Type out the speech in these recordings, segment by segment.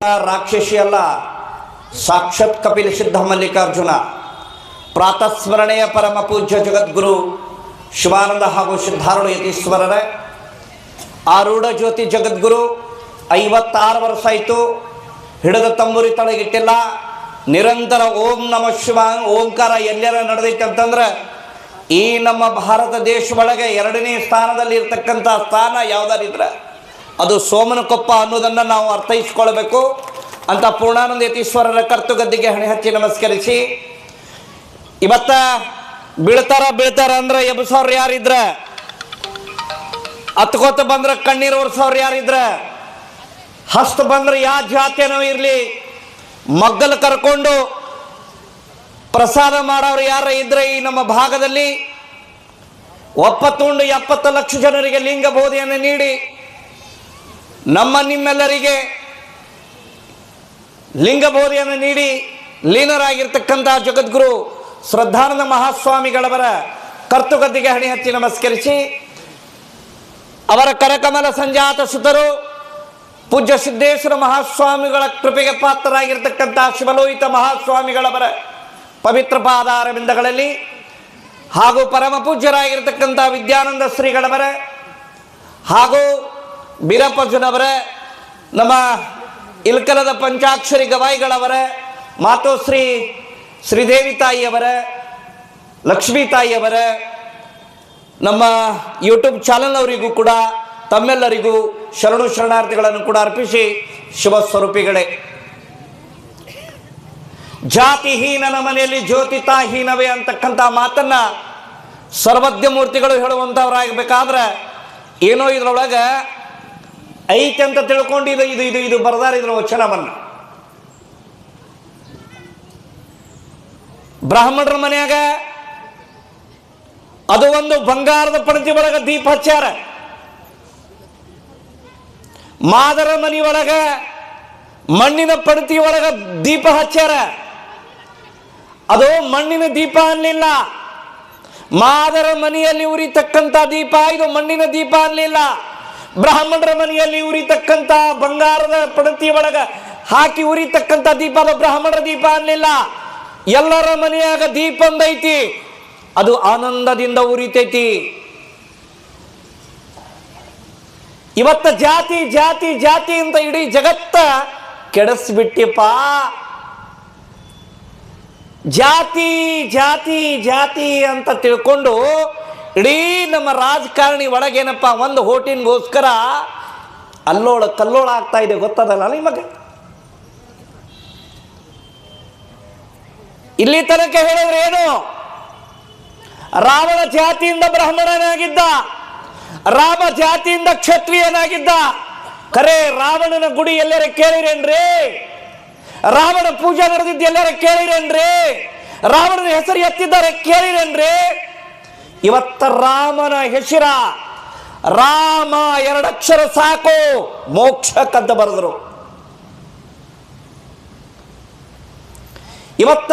ರಾಕ್ಷಸಿ ಅಲ್ಲ, ಸಾಕ್ಷಾತ್ ಕಪಿಲ ಸಿದ್ಧ ಮಲ್ಲಿಕಾರ್ಜುನ. ಪ್ರಾತಃ ಸ್ಮರಣೆಯ ಪರಮ ಪೂಜ್ಯ ಜಗದ್ಗುರು ಶಿವಾನಂದ ಹಾಗೂ ಸಿದ್ಧಾರೂಢ ಯತೀಶ್ವರರ ಆರೂಢ ಜ್ಯೋತಿ ಜಗದ್ಗುರು 56 ವರ್ಷ ಆಯಿತು. ಹಿಡಿದ ತಂಬೂರಿ ತಳಗಿಟ್ಟಿಲ್ಲ. ನಿರಂತರ ಓಂ ನಮಃ ಶಿವಾಯ ಓಂಕಾರ ಎಲ್ಲರ ನಡೆದೈತೆ ಅಂತಂದ್ರೆ ಈ ನಮ್ಮ ಭಾರತ ದೇಶ ಒಳಗೆ 2ನೇ ಸ್ಥಾನದಲ್ಲಿ ಇರ್ತಕ್ಕಂಥ ಸ್ಥಾನ ಯಾವುದಾರಿದ್ರೆ ಅದು ಸೋಮನಕೊಪ್ಪ ಅನ್ನೋದನ್ನು ನಾವು ಅರ್ಥೈಸ್ಕೊಳ್ಬೇಕು ಅಂತ ಪೂರ್ಣಾನಂದ ಯತೀಶ್ವರರ ಕರ್ತುಗದ್ದಿಗೆ ಹಣೆ ಹಚ್ಚಿ ನಮಸ್ಕರಿಸಿ, ಇವತ್ತ ಬೀಳ್ತಾರ ಅಂದ್ರೆ ಎಬ್ಸವ್ರು ಯಾರಿದ್ರ, ಹತ್ಕೋತ ಬಂದ್ರೆ ಕಣ್ಣೀರು ಒರೆಸೋರು ಯಾರಿದ್ರ, ಹಸ್ತ ಬಂದ್ರೆ ಯಾವ ಜಾತಿಯನೋ ಇರಲಿ ಮಗ್ಗಲು ಕರ್ಕೊಂಡು ಪ್ರಸಾದ ಮಾಡೋರು ಯಾರ ಇದ್ರೆ ಈ ನಮ್ಮ ಭಾಗದಲ್ಲಿ 70 ಲಕ್ಷ ಜನರಿಗೆ ಲಿಂಗ ಬೋಧೆಯನ್ನು ನೀಡಿ ನಿಮ್ಮೆಲ್ಲರಿಗೆ ಲಿಂಗ ಬೋಧೆಯನ್ನು ನೀಡಿ ಲೀನರಾಗಿರ್ತಕ್ಕಂಥ ಜಗದ್ಗುರು ಶ್ರದ್ಧಾನಂದ ಮಹಾಸ್ವಾಮಿಗಳವರ ಕರ್ತುಗದ್ದಿಗೆ ಹಣೆ ಹಚ್ಚಿ ನಮಸ್ಕರಿಸಿ, ಅವರ ಕರಕಮಲ ಸಂಜಾತ ಸುತರು ಪೂಜ್ಯ ಸಿದ್ದೇಶ್ವರ ಮಹಾಸ್ವಾಮಿಗಳ ಕೃಪೆಗೆ ಪಾತ್ರರಾಗಿರ್ತಕ್ಕಂಥ ಶಿವಲೋಹಿತ ಮಹಾಸ್ವಾಮಿಗಳವರ ಪವಿತ್ರ ಪಾದಾರವಿಂದಗಳಲ್ಲಿ ಹಾಗೂ ಪರಮ ಪೂಜ್ಯರಾಗಿರ್ತಕ್ಕಂಥ ವಿದ್ಯಾನಂದ ಶ್ರೀಗಳವರ ಹಾಗೂ ಬೀರಪ್ಪಜ್ಜನವರ, ನಮ್ಮ ಇಲ್ಕಲದ ಪಂಚಾಕ್ಷರಿ ಗವಾಯಿಗಳವರ, ಮಾತೋಶ್ರೀ ಶ್ರೀದೇವಿ ತಾಯಿಯವರ, ಲಕ್ಷ್ಮೀ ತಾಯಿಯವರ, ನಮ್ಮ ಯೂಟ್ಯೂಬ್ ಚಾನಲ್ ಅವರಿಗೂ ಕೂಡ ತಮ್ಮೆಲ್ಲರಿಗೂ ಶರಣಾರ್ಥಿಗಳನ್ನು ಕೂಡ ಅರ್ಪಿಸಿ, ಶಿವ ಸ್ವರೂಪಿಗಳೇ, ಜಾತಿಹೀನನ ಮನೆಯಲ್ಲಿ ಜ್ಯೋತಿತಾಹೀನವೇ ಅಂತಕ್ಕಂಥ ಮಾತನ್ನ ಸರ್ವಜ್ಞ ಮೂರ್ತಿಗಳು ಹೇಳುವಂಥವ್ರಾಗಬೇಕಾದ್ರೆ ಏನೋ ಇದ್ರೊಳಗೆ ಐತೆ ಅಂತ ತಿಳ್ಕೊಂಡು ಇದು ಬರದಾರ ಇದ್ರ ವಚನವನ್ನ. ಬ್ರಾಹ್ಮಣರ ಮನೆಯಾಗ ಅದು ಒಂದು ಬಂಗಾರದ ಪಣತಿ ಒಳಗ ದೀಪ ಹಚ್ಚಾರ, ಮಾದರ ಮನಿ ಒಳಗ ಮಣ್ಣಿನ ಪಣತಿ ಒಳಗ ದೀಪ ಹಚ್ಚಾರ. ಅದು ಮಣ್ಣಿನ ದೀಪ ಅನ್ನಲಿಲ್ಲ, ಮಾದರ ಮನೆಯಲ್ಲಿ ಉರಿತಕ್ಕಂಥ ದೀಪ ಇದು ಮಣ್ಣಿನ ದೀಪ ಅನ್ನಲಿಲ್ಲ. ಬ್ರಾಹ್ಮಣರ ಮನೆಯಲ್ಲಿ ಉರಿತಕ್ಕಂಥ ಬಂಗಾರದ ಪಣತಿ ಒಳಗ ಹಾಕಿ ಉರಿತಕ್ಕಂಥ ದೀಪ ಅದು ಬ್ರಾಹ್ಮಣರ ದೀಪ ಅನ್ನಲಿಲ್ಲ. ಎಲ್ಲರ ಮನೆಯಾಗ ದೀಪ ಒಂದೈತಿ, ಅದು ಆನಂದದಿಂದ ಉರಿತೈತಿ. ಇವತ್ತ ಜಾತಿ ಜಾತಿ ಜಾತಿ ಅಂತ ಇಡೀ ಜಗತ್ತ ಕೆಡಿಸ್ಬಿಟ್ಟಿಪ್ಪ. ಜಾತಿ ಜಾತಿ ಜಾತಿ ಅಂತ ತಿಳ್ಕೊಂಡು ಇಡೀ ನಮ್ಮ ರಾಜಕಾರಣಿ ಒಳಗೇನಪ್ಪ ಒಂದು ಹೋಟಿನ್ಗೋಸ್ಕರ ಅಲ್ಲೋಳ ಕಲ್ಲೋಳ ಆಗ್ತಾ ಇದೆ, ಗೊತ್ತದಲ್ಲ ನಿಮಗೆ. ಇಲ್ಲಿ ತನಕ ಹೇಳಿದ್ರೆ ಏನು, ರಾವಣ ಜಾತಿಯಿಂದ ಬ್ರಾಹ್ಮಣನಾಗಿದ್ದ, ರಾಮ ಜಾತಿಯಿಂದ ಕ್ಷತ್ರಿಯನಾಗಿದ್ದ. ಖರೆ ರಾವಣನ ಗುಡಿ ಎಲ್ಲರ ಕೇಳಿರೇನ್ರಿ? ರಾವಣ ಪೂಜೆ ನಡೆದಿದ್ದು ಎಲ್ಲರ ಕೇಳಿರೇನ್ರಿ? ರಾವಣನ ಹೆಸರು ಎತ್ತಿದ್ದಾರೆ ಕೇಳಿರೇನ್ರಿ? ಇವತ್ತ ರಾಮನ ಹೆಸರ ರಾಮ 2 ಅಕ್ಷರ ಸಾಕು ಮೋಕ್ಷಕ್ಕಂತ ಬರೆದ್ರು. ಇವತ್ತ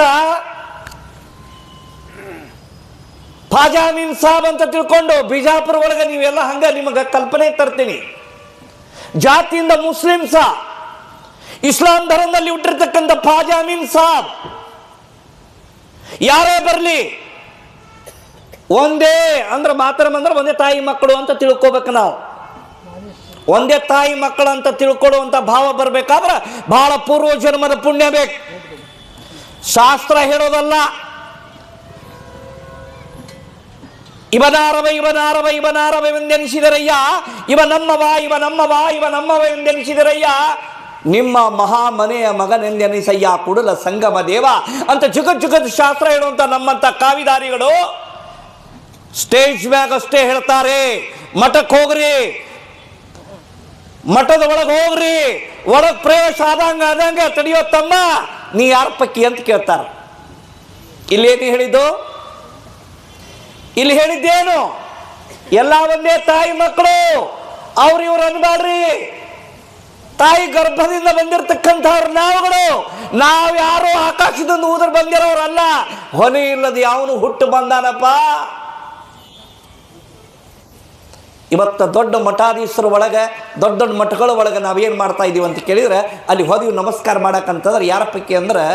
ಫಾಜಾಮೀನ್ ಸಾಬ್ ಅಂತ ತಿಳ್ಕೊಂಡು ಬಿಜಾಪುರ ಒಳಗೆ ನೀವೆಲ್ಲ ಹಂಗ ನಿಮಗೆ ಕಲ್ಪನೆ ತರ್ತೀನಿ. ಜಾತಿಯಿಂದ ಮುಸ್ಲಿಮ್ಸ, ಇಸ್ಲಾಂ ಧರ್ಮದಲ್ಲಿ ಹುಟ್ಟಿರ್ತಕ್ಕಂಥ ಫಾಜಾಮೀನ್ ಸಾಬ್ ಯಾರೇ ಬರಲಿ ಒಂದೇ ಅಂದ್ರೆ ಮಾತರಮಂದ್ರೆ ಒಂದೇ ತಾಯಿ ಮಕ್ಕಳು ಅಂತ ತಿಳ್ಕೋಬೇಕು. ನಾವು ಒಂದೇ ತಾಯಿ ಮಕ್ಕಳು ಅಂತ ತಿಳ್ಕೊಳ್ಳುವಂತ ಭಾವ ಬರಬೇಕಾದ್ರೆ ಬಹಳ ಪೂರ್ವ ಜನ್ಮದ ಪುಣ್ಯ ಬೇಕು, ಶಾಸ್ತ್ರ ಹೇಳೋದಲ್ಲ. ಇವನಾರವೆಂದೆನಿಸಿದರಯ್ಯ, ಇವನಮ್ಮವೆಂದೆನಿಸಿದರಯ್ಯ, ನಿಮ್ಮ ಮಹಾಮನೆಯ ಮಗನೆಂದೆನಿಸಯ್ಯ ಕುಡಲ ಸಂಗಮ ದೇವ ಅಂತ ಜುಗದ್ ಶಾಸ್ತ್ರ ಹೇಳುವಂತ ನಮ್ಮಂತ ಕಾವಿದಾರಿಗಳು ಸ್ಟೇಜ್ ಮ್ಯಾಗ ಅಷ್ಟೇ ಹೇಳ್ತಾರೆ. ಮಠಕ್ಕೆ ಹೋಗ್ರಿ, ಮಠದ ಒಳಗೆ ಹೋಗ್ರಿ, ಒಳಗ್ ಪ್ರವೇಶ ಆದಂಗ ತಡೆಯೋ ತಮ್ಮ ನೀ ಯಾರ ಪಕ್ಕಿ ಅಂತ ಕೇಳ್ತಾರ. ಇಲ್ಲೇನು ಹೇಳಿದ್ದು? ಇಲ್ಲಿ ಹೇಳಿದ್ದೇನು? ಎಲ್ಲ ಒಂದೇ ತಾಯಿ ಮಕ್ಕಳು, ಇವ್ರು ಅನ್ಬಾಡ್ರಿ. ತಾಯಿ ಗರ್ಭದಿಂದ ಬಂದಿರತಕ್ಕಂಥವ್ರು ನಾವುಗಳು. ಯಾರು ಆಕಾಶದಿಂದ ಊದ್ರ ಬಂದಿರೋರಲ್ಲ, ಹೊನೆ ಇಲ್ಲದ ಯಾವನು ಹುಟ್ಟು ಬಂದಾನಪ್ಪ. ಇವತ್ತು ದೊಡ್ಡ ಮಠಾಧೀಶರ ಒಳಗೆ ದೊಡ್ಡ ದೊಡ್ಡ ಮಠಗಳ ಒಳಗೆ ನಾವೇನು ಮಾಡ್ತಾ ಇದ್ದೀವಿ ಅಂತ ಕೇಳಿದ್ರೆ ಅಲ್ಲಿ ಹೋದಿವಿ ನಮಸ್ಕಾರ ಮಾಡಕ್ಕಂತಂದ್ರೆ ಯಾರ ಪೈಕಿ ಅಂದ್ರೆ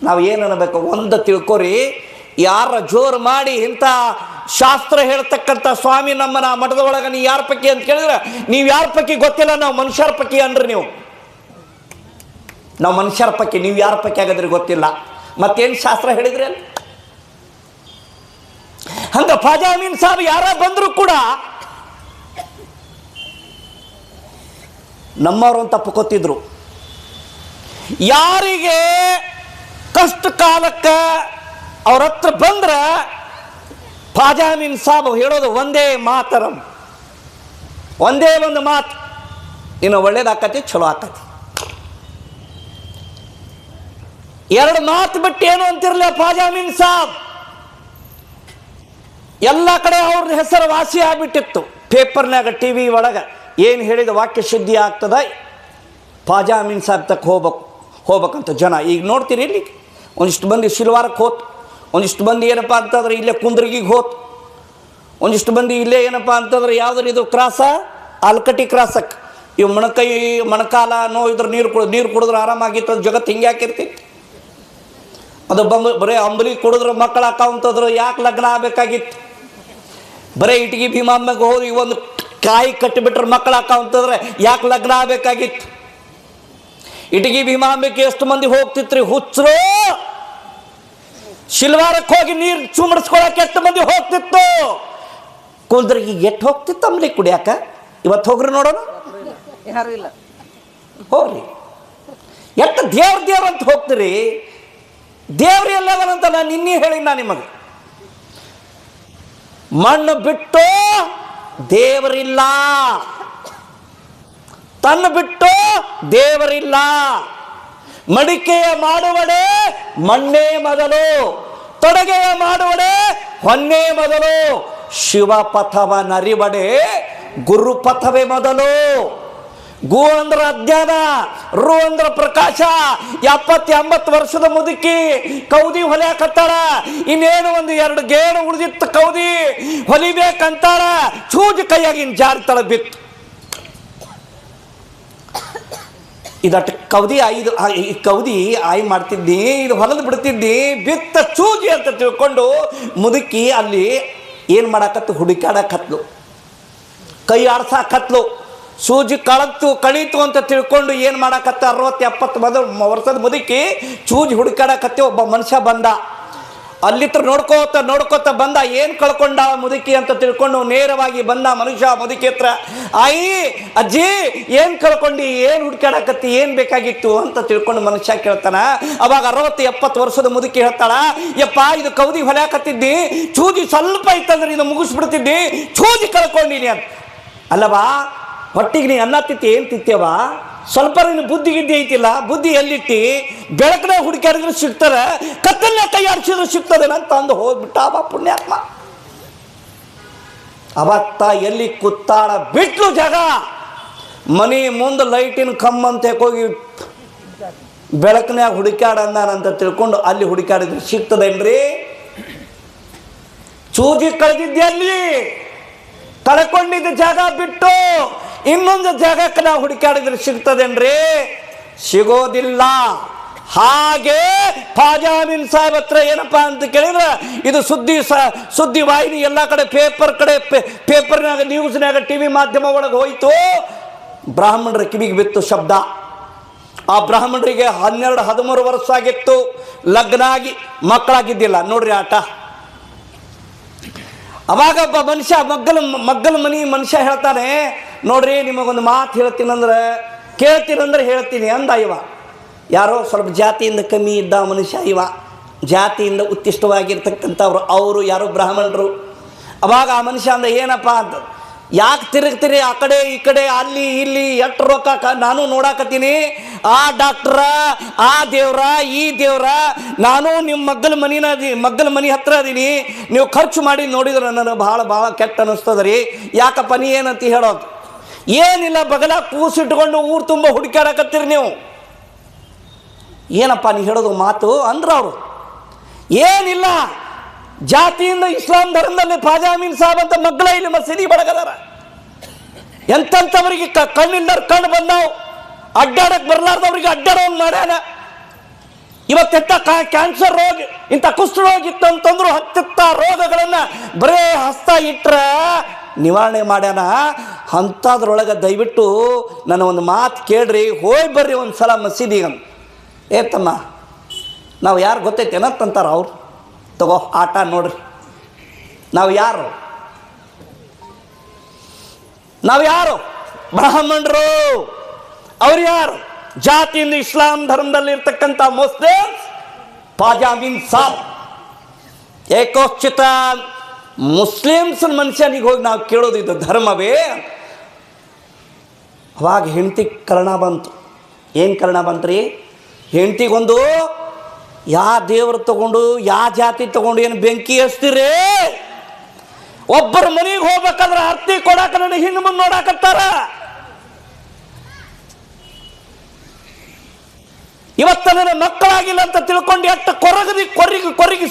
ನಾವು ಏನು ಅನ್ನಬೇಕು, ಒಂದು ತಿಳ್ಕೊರಿ, ಯಾರ ಜೋರು ಮಾಡಿ ಇಂಥ ಶಾಸ್ತ್ರ ಹೇಳ್ತಕ್ಕಂಥ ಸ್ವಾಮಿ ನಮ್ಮನ ಮಠದ ಒಳಗೆ ನೀವು ಯಾರ ಪೈಕಿ ಅಂತ ಕೇಳಿದ್ರೆ ನೀವು ಯಾರ ಪೈಕಿ ಗೊತ್ತಿಲ್ಲ, ನಾವು ಮನುಷ್ಯರ ಪೈಕಿ ಅನ್ರಿ ನೀವು, ನಾವು ಮನುಷ್ಯರ ಪೈಕಿ, ನೀವು ಯಾರ ಪೈಕಿ ಆಗಿದ್ರೆ ಗೊತ್ತಿಲ್ಲ. ಮತ್ತೇನು ಶಾಸ್ತ್ರ ಹೇಳಿದ್ರಿ ಅಲ್ಲಿ? ಹಂಗ ಖ್ವಾಜಾ ಅಮೀನ್ ಸಾಬ್ ಯಾರ ಬಂದರೂ ಕೂಡ ನಮ್ಮವರು ಅಂತ ತಪ್ಪುಕೊತಿದ್ರು. ಯಾರಿಗೆ ಕಷ್ಟ ಕಾಲಕ್ಕೆ ಅವ್ರ ಹತ್ರ ಬಂದ್ರೆ ಖ್ವಾಜಾ ಅಮೀನ್ ಸಾಬ್ ಹೇಳೋದು ಒಂದೇ ಮಾತರಂ, ಒಂದೇ ಒಂದು ಮಾತು, ಇನ್ನು ಒಳ್ಳೇದಾಕತಿ, ಚಲೋ ಆಕತಿ. ಎರಡು ಮಾತು ಬಿಟ್ಟು ಏನು ಅಂತಿರಲಿಲ್ಲ ಖ್ವಾಜಾ ಅಮೀನ್ ಸಾಬ್. ಎಲ್ಲ ಕಡೆ ಅವ್ರ ಹೆಸರು ವಾಸಿ ಆಗ್ಬಿಟ್ಟಿತ್ತು. ಪೇಪರ್ನಾಗ, ಟಿ ವಿ ಒಳಗೆ ಏನು ಹೇಳಿದ ವಾಕ್ಯ ಶುದ್ಧಿ ಆಗ್ತದೆ, ಖ್ವಾಜಾ ಅಮೀನ್ ಸಾಬ್ ತಕ್ಕ ಹೋಗ್ಬೇಕಂತ ಜನ. ಈಗ ನೋಡ್ತೀರಿ, ಇಲ್ಲಿ ಒಂದಿಷ್ಟು ಮಂದಿ ಶಿಲ್ವಾರಕ್ಕೆ ಹೋತು, ಒಂದಿಷ್ಟು ಮಂದಿ ಏನಪ್ಪ ಅಂತಂದ್ರೆ ಇಲ್ಲೇ ಕುಂದ್ರಿಗಿಗೆ ಹೋತು, ಒಂದಿಷ್ಟು ಮಂದಿ ಇಲ್ಲೇ ಏನಪ್ಪ ಅಂತಂದ್ರೆ ಯಾವುದ್ರ ಇದು ಕ್ರಾಸ, ಆಲ್ಕಟ್ಟಿ ಕ್ರಾಸಕ್ಕೆ ಇವು ಮೊಣಕಾಲ ನೋವಿದ್ರೆ ನೀರು ಕುಡಿದ್ರೆ ಆರಾಮಾಗಿತ್ತು. ಅದು ಜಗತ್ತು ಹಿಂಗೆ ಹಾಕಿರ್ತಿತ್ತು. ಅದು ಬರೀ ಅಂಬಲಿ ಕುಡಿದ್ರೆ ಮಕ್ಕಳು ಹಾಕಂತಂದ್ರೆ ಯಾಕೆ ಲಗ್ನ ಆಗಬೇಕಾಗಿತ್ತು? ಬರೀ ಇಟಗಿ ಭೀಮಾಂಬೆಗೆ ಹೋಗಿ ಒಂದು ಕಾಯಿ ಕಟ್ಟಿಬಿಟ್ರೆ ಮಕ್ಕಳು ಹಾಕಂತಂದ್ರೆ ಯಾಕೆ ಲಗ್ನ ಆಗಬೇಕಾಗಿತ್ತು? ಇಟಗಿ ಭೀಮಾಂಬೆಗೆ ಎಷ್ಟು ಮಂದಿ ಹೋಗ್ತಿತ್ರಿ ಹುಚ್ಚರು? ಶಿಲ್ವಾರಕ್ಕೆ ಹೋಗಿ ನೀರು ಚುಮಡಿಸ್ಕೊಳಕ್ಕೆ ಎಷ್ಟು ಮಂದಿ ಹೋಗ್ತಿತ್ತು? ಕುಂದ್ರಿಗೆ ಎಷ್ಟು ಹೋಗ್ತಿತ್ತು ಅಂಬಲಿ ಕುಡಿಯಾಕ? ಇವತ್ತು ಹೋಗ್ರಿ ನೋಡೋಣ, ಯಾರು ಇಲ್ಲ. ಹೋಗ್ರಿ, ಎಷ್ಟು ದೇವ್ರ ಅಂತ ಹೋಗ್ತೀರಿ. ದೇವ್ರ ಎಲ್ಲವನಂತ ನಾನು ನಿನ್ನೆ ಹೇಳಿನ ನಿಮಗೆ, ಮಣ್ಣು ಬಿಟ್ಟು ದೇವರಿಲ್ಲ, ತನ್ನ ಬಿಟ್ಟು ದೇವರಿಲ್ಲ. ಮಡಿಕೆಯ ಮಾಡುವಡೆ ಮಣ್ಣೇ ಮೊದಲು, ತೊಡಗೆಯ ಮಾಡುವಡೆ ಹೊನ್ನೇ ಮೊದಲು. ಶಿವಪಥವ ನರಿವಡೆ ಗುರುಪಥವೇ ಮೊದಲು. ಗು ಅಂದ್ರ ಅಜ್ಞಾನ, ರು ಅಂದ್ರ ಪ್ರಕಾಶ. 70-80 ವರ್ಷದ ಮುದುಕಿ ಕೌದಿ ಹೊಲಿಯಾಕತ್ತಾಳ. ಇನ್ನೇನು ಒಂದು 2 ಗೇಣು ಉಳಿದಿತ್ತು, ಕೌದಿ ಹೊಲಿಬೇಕಂತಾಳ. ಚೂಜಿ ಕೈಯಾಗಿನ ಜಾರ್ತಾಳ ಬಿತ್ತು. ಇದಟ್ಟು ಕೌದಿ ಆಯಿ ಮಾಡ್ತಿದ್ದಿ, ಇದು ಹೊಲದು ಬಿಡ್ತಿದ್ದಿ, ಬಿತ್ತ ಚೂಜಿ ಅಂತ ತಿಳ್ಕೊಂಡು ಮುದುಕಿ ಅಲ್ಲಿ ಏನು ಮಾಡಾಕತ್ತು, ಹುಡುಕಾಡಕತ್ಲು, ಕೈ ಆಡ್ಸಾಕತ್ಲು. ಸೂಜಿ ಕಳೀತು ಅಂತ ತಿಳ್ಕೊಂಡು ಏನು ಮಾಡಾಕತ್ತ, 60-70 ವರ್ಷದ ಮುದುಕಿ ಚೂಜಿ ಹುಡುಕಾಡಕತ್ತೆ. ಒಬ್ಬ ಮನುಷ್ಯ ಬಂದ, ಅಲ್ಲಿತ್ರ ನೋಡ್ಕೋತ ಬಂದ. ಏನು ಕಳ್ಕೊಂಡ ಮುದುಕಿ ಅಂತ ತಿಳ್ಕೊಂಡು ನೇರವಾಗಿ ಬಂದ ಮನುಷ್ಯ ಮುದುಕಿ ಹತ್ರ. ಆಯಿ, ಅಜ್ಜಿ, ಏನು ಕಳ್ಕೊಂಡು, ಏನು ಹುಡುಕಾಡಕತ್ತಿ, ಏನು ಬೇಕಾಗಿತ್ತು ಅಂತ ತಿಳ್ಕೊಂಡು ಮನುಷ್ಯ ಕೇಳ್ತಾನ. ಅವಾಗ 60-70 ವರ್ಷದ ಮುದುಕಿ ಹೇಳ್ತಾಳ, ಯಪ್ಪ, ಇದು ಕೌದಿ ಹೊಲ್ಯಾಕತ್ತಿದ್ದಿ, ಚೂಜಿ ಸ್ವಲ್ಪ ಇತ್ತಂದ್ರೆ ಇದು ಮುಗಿಸ್ಬಿಡ್ತಿದ್ದಿ, ಚೂಜಿ ಕಳ್ಕೊಂಡಿನಿ ಅಂತ. ಅಲ್ಲವಾ, ಹೊಟ್ಟಿಗೆ ನೀ ಅನ್ನ ತಿತ್ತಿ ಏನು ತಿತ್ತೇವ? ಸ್ವಲ್ಪ ನೀನು ಬುದ್ಧಿ ಗಿದ್ದಿ ಐತಿಲ್ಲ, ಬುದ್ಧಿ ಎಲ್ಲಿಟ್ಟಿ? ಬೆಳಕನ ಹುಡುಕಾಡಿದ್ರೆ ಸಿಗ್ತಾರೆ, ಕತ್ತಲ್ನ ಕೈ ಆಡಿಸಿದ್ರೆ ಸಿಗ್ತದೆ ಅಂತ ಅಂದು ಹೋಗ್ಬಿಟ್ಟ ಅವ ಪುಣ್ಯಾತ್ಮ. ಅವತ್ತ ಎಲ್ಲಿ ಕುತ್ತಾಳ ಬಿಟ್ಲು ಜಾಗ, ಮನೆ ಮುಂದೆ ಲೈಟಿನ ಕಂಬಂತೆ ಹೋಗಿ ಬೆಳಕನ್ಯಾಗ ಹುಡುಕಾಡ ಅಂದಾನಂತ ತಿಳ್ಕೊಂಡು ಅಲ್ಲಿ ಹುಡುಕಾಡಿದ್ರೆ ಸಿಗ್ತದೇನ್ರಿ? ಚೂಜಿ ಕಳೆದಿದ್ದೆ ಅಲ್ಲಿ, ಕಳ್ಕೊಂಡಿದ್ದ ಜಾಗ ಬಿಟ್ಟು ಇನ್ನೊಂದು ಜಾಗಕ್ಕೆ ನಾವು ಹುಡುಕಾಡಿದ್ರೆ ಸಿಗ್ತದೇನ್ರಿ? ಸಿಗೋದಿಲ್ಲ. ಹಾಗೆ ಖ್ವಾಜಾ ಅಮೀನ್ ಸಾಹೇಬ್ ಹತ್ರ ಏನಪ್ಪಾ ಅಂತ ಕೇಳಿದ್ರೆ, ಇದು ಸುದ್ದಿ ವಾಹಿನಿ ಎಲ್ಲ ಕಡೆ, ಪೇಪರ್ನಾಗ, ನ್ಯೂಸ್ನಾಗ, ಟಿವಿ ಮಾಧ್ಯಮ ಒಳಗೆ ಹೋಯ್ತು. ಬ್ರಾಹ್ಮಣರ ಕಿವಿಗೆ ಬಿತ್ತು ಶಬ್ದ. ಆ ಬ್ರಾಹ್ಮಣರಿಗೆ 12-13 ವರ್ಷ ಆಗಿತ್ತು, ಲಗ್ನ ಆಗಿ ಮಕ್ಕಳಾಗಿದ್ದಿಲ್ಲ. ನೋಡ್ರಿ ಆಟ. ಅವಾಗ ಒಬ್ಬ ಮನುಷ್ಯ ಮಗ್ಗಲ ಮನಿ ಮನುಷ್ಯ ಹೇಳ್ತಾನೆ, ನೋಡ್ರಿ ನಿಮಗೊಂದು ಮಾತು ಕೇಳ್ತೀನಂದ್ರೆ ಹೇಳ್ತೀನಿ ಅಂದ. ಇವ ಯಾರೋ ಸ್ವಲ್ಪ ಜಾತಿಯಿಂದ ಕಮ್ಮಿ ಇದ್ದ ಮನುಷ್ಯ, ಇವ ಜಾತಿಯಿಂದ ಉತ್ತಿಷ್ಟವಾಗಿರ್ತಕ್ಕಂಥವ್ರು, ಅವರು ಯಾರೋ ಬ್ರಾಹ್ಮಣರು. ಅವಾಗ ಆ ಮನುಷ್ಯ ಅಂದ, ಏನಪ್ಪ ಅಂತ, ಯಾಕೆ ತಿರುಗ್ತೀರಿ ಆ ಕಡೆ ಈ ಕಡೆ, ಅಲ್ಲಿ ಇಲ್ಲಿ, ಎಷ್ಟು ರೊಕ್ಕ ನಾನು ನೋಡಾಕತ್ತೀನಿ, ಆ ಡಾಕ್ಟ್ರ, ಆ ದೇವ್ರ, ಈ ದೇವ್ರ, ನಾನು ನಿಮ್ಮ ಮಗ್ಗಲ ಮನೆ ಹತ್ರ ಅದೀನಿ, ನೀವು ಖರ್ಚು ಮಾಡಿ ನೋಡಿದ್ರೆ ನನಗೆ ಭಾಳ ಕೆಟ್ಟ ಅನ್ನಿಸ್ತದ ರೀ. ಯಾಕಪ್ಪ, ನೀ ಏನಂತ ಹೇಳೋದು? ಏನಿಲ್ಲ, ಬಗಲ ಕೂಸಿಟ್ಕೊಂಡು ಊರು ತುಂಬ ಹುಡುಕಾಡಕತ್ತೀರಿ ನೀವು. ಏನಪ್ಪ ನೀ ಹೇಳೋದು ಮಾತು ಅಂದ್ರ ಅವರು. ಏನಿಲ್ಲ, ಜಾತಿಯಿಂದ ಇಸ್ಲಾಂ ಧರ್ಮದಲ್ಲಿ ಖ್ವಾಜಾ ಅಮೀನ್ ಸಾಹೇಬ್ ಅಂತ ಮಗ್ಗಲ ಇಲ್ಲಿ ಮಸೀದಿ ಬಡಗದಾರ. ಎಂಥವ್ರಿಗೆ ಕಣ್ಣಿಂದ ಕಣ್ಣು ಬಂದಾವು, ಅಡ್ಡಾಡಕ್ಕೆ ಬರಲಾರ್ದವ್ರಿಗೆ ಅಡ್ಡಾಡೋನ್ ಮಾಡ್ಯಾನ. ಇವತ್ತೆಂಥ ಕ್ಯಾನ್ಸರ್ ರೋಗ, ಇಂಥ ಕುಷ್ಠರೋಗ ಇತ್ತಂತಂದ್ರು ಹತ್ತಿತ್ತ ರೋಗಗಳನ್ನು ಬರೇ ಹಸ್ತ ಇಟ್ರ ನಿವಾರಣೆ ಮಾಡ್ಯಾನ. ಅಂಥದ್ರೊಳಗೆ ದಯವಿಟ್ಟು ನನ್ನ ಒಂದು ಮಾತು ಕೇಳ್ರಿ, ಹೋಗಿ ಬರ್ರಿ ಒಂದು ಸಲ ಮಸೀದಿಗೆ. ತಮ್ಮ ನಾವು ಯಾರು ಗೊತ್ತೈತೇನಂತಾರ ಅವ್ರು, ತಗೋ ಆಟ ನೋಡ್ರಿ. ನಾವು ಯಾರು ಬ್ರಾಹ್ಮಣರು, ಅವ್ರು ಯಾರು? ಜಾತಿಯಿಂದ ಇಸ್ಲಾಂ ಧರ್ಮದಲ್ಲಿ ಇರ್ತಕ್ಕಂಥ ಮುಸ್ಲಿಮ್ಸ್ ಪಾಜಾಮೀನ್ ಸಾಬ್ ಏಕೋಚಿತ ಮುಸ್ಲಿಮ್ಸ್ ಮನುಷ್ಯನಿಗೆ ಹೋಗಿ ನಾವು ಕೇಳೋದು ಇದು ಧರ್ಮವೇ? ಅವಾಗ ಹೆಂಡತಿ ಕರ್ಣ ಬಂತು. ಏನು ಕರ್ಣ ಬಂತ್ರಿ? ಹೆಂಡತಿಗೊಂದು ಯಾ ದೇವ್ರು ತಗೊಂಡು ಯಾ ಜಾತಿ ತಗೊಂಡು ಏನು ಬೆಂಕಿ ಹಚ್ತೀರಿ? ಒಬ್ಬರ ಮನೆಗೆ ಹೋಗ್ಬೇಕಾದ್ರೆ ಅರ್ತಿ ಕೊಡಾಕ ನನಗೆ ಹಿಂಗೆ ಮುಂದೆ ನೋಡಾಕತ್ತಾರ. ಇವತ್ತ ನನ್ನ ಮಕ್ಕಳಾಗಿಲ್ಲ ಅಂತ ತಿಳ್ಕೊಂಡು ಎಷ್ಟು ಕೊರಗಿ